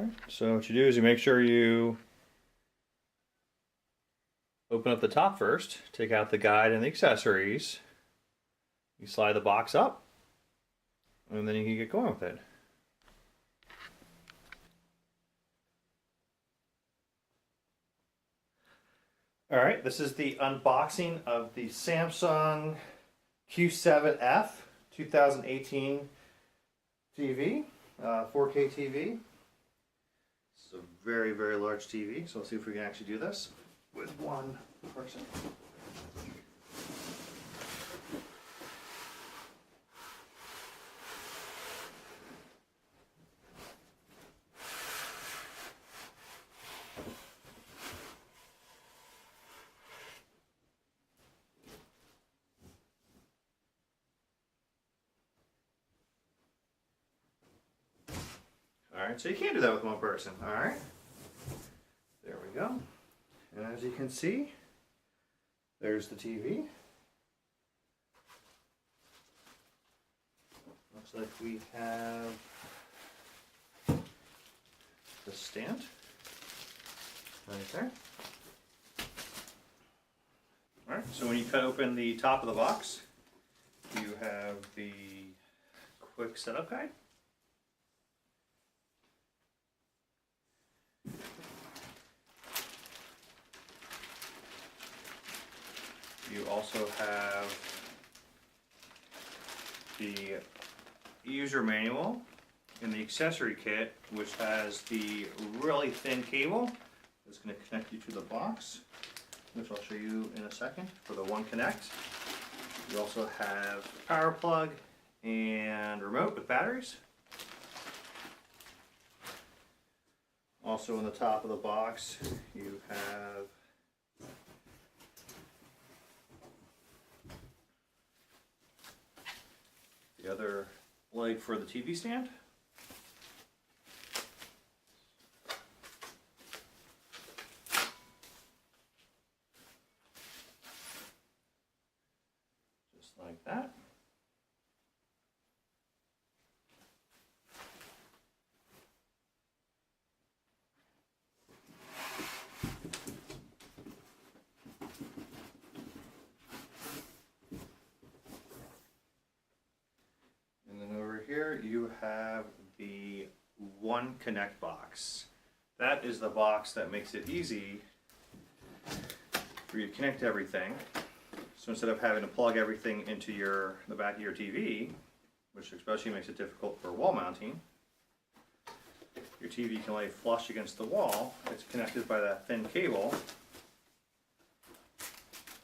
Alright, so what you do is you make sure you open up the top first, take out the guide and the accessories, you slide the box up, and then you can get going with it. Alright, this is the unboxing of the Samsung Q7F 2018 TV, 4K TV. It's a very, very large TV, so let's see if we can actually do this with one person. Alright, so you can't do that with one person. Alright, there we go. And as you can see, there's the TV. Looks like we have the stand right there. Alright, so when you cut open the top of the box, you have the quick setup guide. You also have the user manual in the accessory kit, which has the really thin cable that's going to connect you to the box, which I'll show you in a second for the One Connect. You also have a power plug and remote with batteries. Also in the top of the box you have the other leg for the TV stand. Just like that. Here you have the One Connect box. That is the box that makes it easy for you to connect everything. So instead of having to plug everything into the back of your TV, which especially makes it difficult for wall mounting, your TV can lay flush against the wall. It's connected by that thin cable,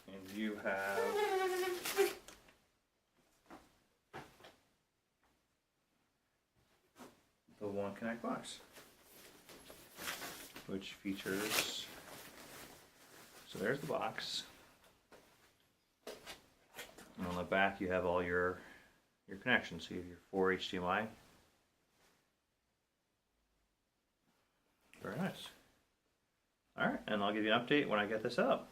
and you have the One Connect box, which features, so there's the box, and on the back you have all your connections. So you have your 4 HDMI. Very nice. Alright, and I'll give you an update when I get this up.